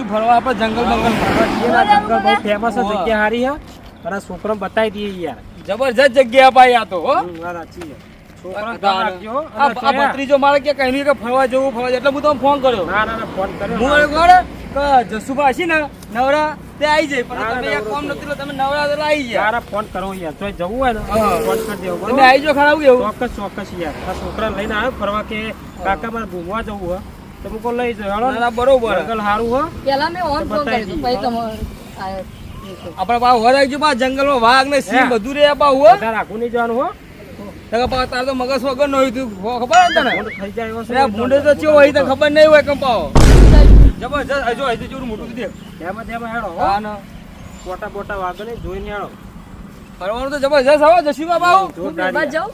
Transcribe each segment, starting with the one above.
ફરવા આપણે જંગલ બંગલ ફરવા જઈએ ને જંગલ બહુ ફેમસ છે જગ્યા સારી છે તારા છોકરો બતાવી દઈએ યાર જબરજસ્ત જગ્યા ભાઈ આ તો હો સાચી ભત્રીજો મારે કે કઈ કે ફરવા જવું એટલે હું તમને ફોન કર્યો ના ફોન કર્યો હું જસુભા હશે ને નવરા તે આવી જાય પણ તમે એક કામ નથી તમે નવરા તો આવી જાય તારા ફોન કરો યાર તો જવું હોય ને ફોન કરી દેવો તમે આવી જાવ ખરાબ એવું ચોક્કસ યાર આ છોકરા લઈને આવ્યો ફરવા કે કાકા મારે ઘૂમવા જવું હોય તો મુકો લઈ જાવ ના બરોબર જંગલ સારું હો પેલા મેં ઓન ફોન કર્યો પછી તમારે આપડે બા હોર આવી ગયો જંગલમાં વાઘ ને સિંહ બધું રે બા હો તારે આખું નહીં જવાનું હો તાર તો મગજ વગર નો હોય તું ખબર ને તને થઈ જાય ભૂંડે તો ચેવો હોય તો ખબર નહીં હોય કંપાઓ જબરજસ્ત હજુ હજુ જેવું મોટું દેખ તેમાં હેડો હા ને બોટા બોટા વાગે ને જોઈને હેડો ફરવાનું તો જબરજસ્ત આવો જશીબા બાબુ બેબા જાવ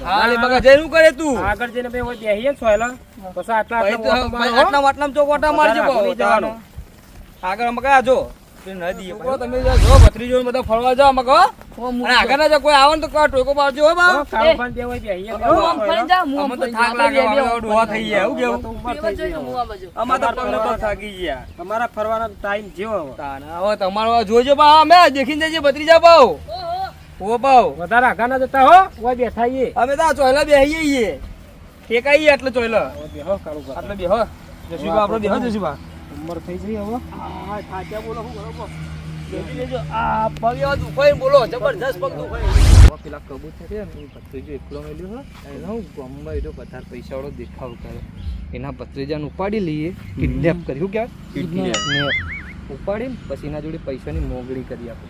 હા લે બગા જઈને કરે તું આગળ જઈને બે હોય બેહીએ સોયલા પછી આટલા આટલા ચોકોટા મારજો આગળ મકા જો નદી તમે જો ભત્રીજો બધા ફરવા જાવ મકા અને આગળ ના કોઈ આવે ને તો ટોકો મારજો હો બા કાળો પાન બે હોય બેહીએ હું ફરી જા અમે તો થાક લાગે ડોહા થઈ ગયા હું કેવું અમાર તો પગ પગ થાકી ગયા તમારા ફરવાનો ટાઈમ જેવો હવે તમારો જોજો બા અમે દેખીને જઈએ ભત્રીજા બાઉ ઓ બાઉ વધારે આગા ના જતા હો ઓય બેઠાઈએ અમે તો ચોયલા બેહીએ છીએ ટેકાઈએ એટલે ચોયલા બેહો કાળો પાન એટલે બેહો જશીબા આપણો બેહો જશીબા ઉંમર થઈ જઈ હવે હા થાક્યા બોલો હું બરોબર બેસી લેજો આ પગ એવા દુખાય બોલો જબરજસ્ત પગ દુખાય પેલા કબૂતર છે ને એ ભત્રીજો એકલો મેલ્યો હોય એને હું ગામમાં એટલો વધારે પૈસાવાળો દેખાવ કરે એના ભત્રીજાને ઉપાડી લઈએ કિડનેપ કર્યું કે ઉપાડીને પછી એના જોડે પૈસાની મોગળી કરી આપે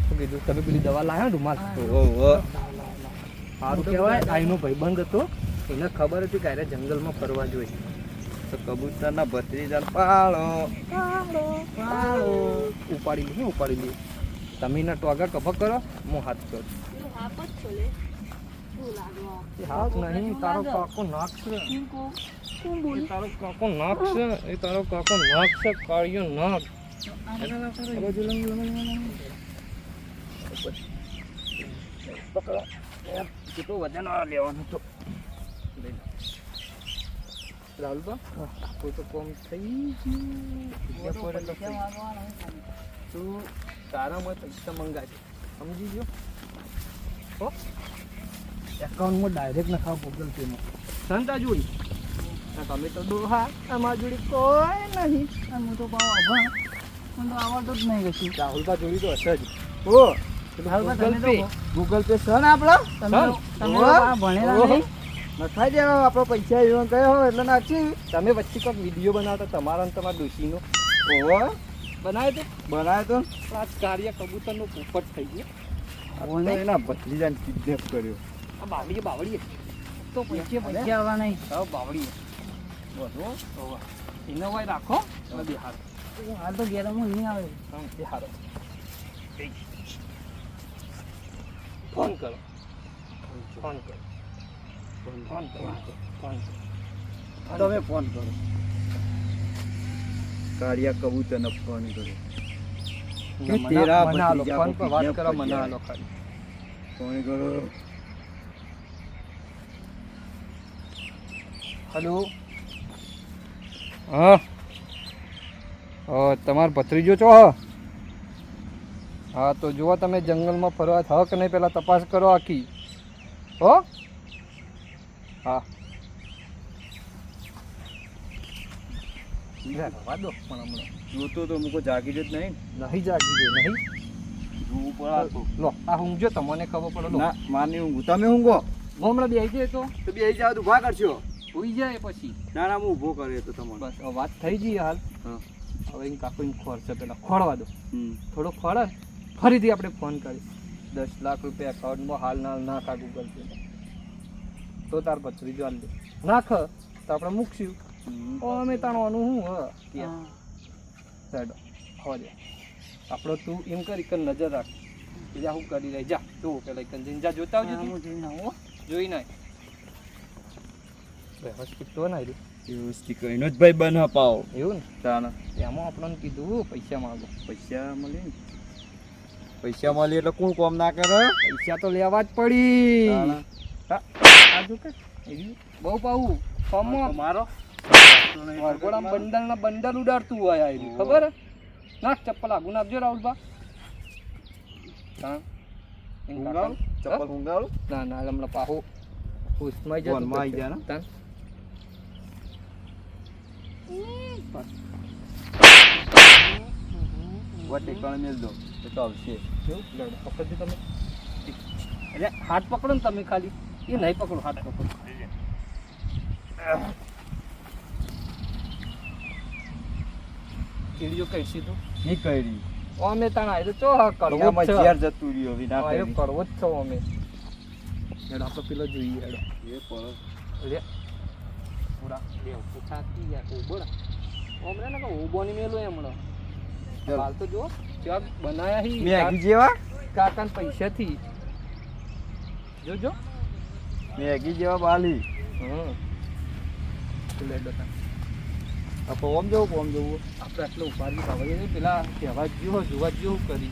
શું કીધું તમે પેલી દવા લાવ્યા ને રૂમાલ સારું કહેવાય આઈનો ભાઈબંધ હતો એને ખબર હતી કે આરે જંગલમાં ફરવા જોઈએ તો કબૂતરના ભત્રીજા પાળો ઉપાડી લઈએ તમે એના ટોગા કભા કરો હું હાથ કરું હાથ નહીં તારો કાકો નાખશે એ તારો કાકો નાખશે કાળિયો નાક કેટલું વજન લેવાનું તો રાહુલબા કોઈ તો કોમ થઈ ગયું તું તારામાં પૈસા મંગાજે સમજી ગયો હો એકાઉન્ટમાં ડાયરેક્ટ નખાવ ગૂગલ પેમાં સંતા જોડી તમે તો ડોહા અમારા જોડી કોઈ નહીં હું તો આવડતું જ નહીં કશું રાહુલબા જોડી તો હશે જ હો ગૂગલ પે સન આપણો ભણેલા નહીં નખાઈ દેવા આપણો પૈસા એવા ગયો હોય એટલે નાખી તમે વચ્ચે કંઈક વિડીયો બનાવતા તમારા ને તમારા ડોશીનો ઓહો બનાવ્યો તો આ કાર્ય કબૂતરનો પોપટ થઈ ગયો એના ભત્રીજાને કિડનેપ કર્યો આ બાવળીએ તો પૈસા આવવા નહીં બાવળીએ બધો એને હોય રાખો બિહાર હાલ તો ઘેર હું નહીં આવે બિહાર ફોન કરો તમે ફોન કરો કાળિયા કબૂતરને ફોન કરો તેરા ફોન પર વાત કરો મને આલો ખાલી ફોન કરો હેલો હા તમારો ભત્રીજો છો હા તો જુઓ તમે જંગલમાં ફરવા થક નહીં પેલા તપાસ કરો આખી હો હા વાદો પણ હમણાં જોતો તો મૂકો જાગી જ નહીં જાગી ગયો નહીં જોવું પડે લો આ ઊંઘજો તમને ખબર પડે ના માની ઊંઘું તમે ઊંઘો હમણાં બે આવી જાય તો બે આવી જાય ઉભા કરશો સુઈ જાય પછી ના હું ઊભો કર્યો તો તમને બસ વાત થઈ ગઈ હાલ હા હવે એને કાકો એને ખોરશે પેલા ખોળવા દો થોડો ખોળે ફરીથી આપણે ફોન કરી 10 લાખ રૂપિયા એકાઉન્ટમાં હાલ નાખા ગૂગલ પે તો તાર ભત્રીજો હાલ દે નાખ તો આપણે મૂકશું અમે તાણવાનું હું સાઈડ હવા દે આપણો તું એમ કરી કે નજર રાખ બીજા હું કરી રહી જા તું પેલા એક જઈને જા જોતા આવજો જોઈ ના હોસ્પિટલ ના વ્યવસ્થિત કહીને જ ભાઈ બન પાવ એવું ને તાના એમાં આપણને કીધું પૈસા માંગો પૈસા મળે એટલે કોણ કોમ ના કરે પૈસા તો લેવા જ પડી આજુ કે બહુ પાવું ફોર્મમાં મારો વરઘોડામાં બંડલ ના બંડલ ઉડાડતું હોય આ રહ્યું. ખબર હે? નાખ ચપ્પલ આગું નાખજો રાહુલબા. હા ઊંઘાડું? ચપ્પલ ઊંઘાડું? ના ના હમણાં પાહો હોશમાં જતું ફોનમાં આઈ પછી. જાય ને? તાન. વટી કણ મેલ દો એ તો આવશે. કેવું? લડો. પકડજો તમે. એટલે હાથ પકડો ને તમે ખાલી. એ નહીં પકડો, હાથ પકડો. કીડીઓ કઈ સીધું ની કરી અમે તાણ આયરો ચો કરવો એનામાં જ છે. ઝેર જતું રહ્યું હવે ના આયરો કરી. કરવો જ છો અમે. હેડો આપણે પેલો જોઈએ હેડો. એ પણ લે પૂરા લે પૂછાતી યાર ઓબોડા ઓમરે ને કે ઓબોની મેલો એમણો ચાલ. હાલ તો જો ચાક બનાયા હી મેગી જેવા કાકાન પૈસાથી જોજો. મેગી જેવા બાલી લે ડોતા આ ઓમ જવું આપણે આટલો ઉપાડી પાવાય પેલા કહેવા જેવો જોવા જેવું કરી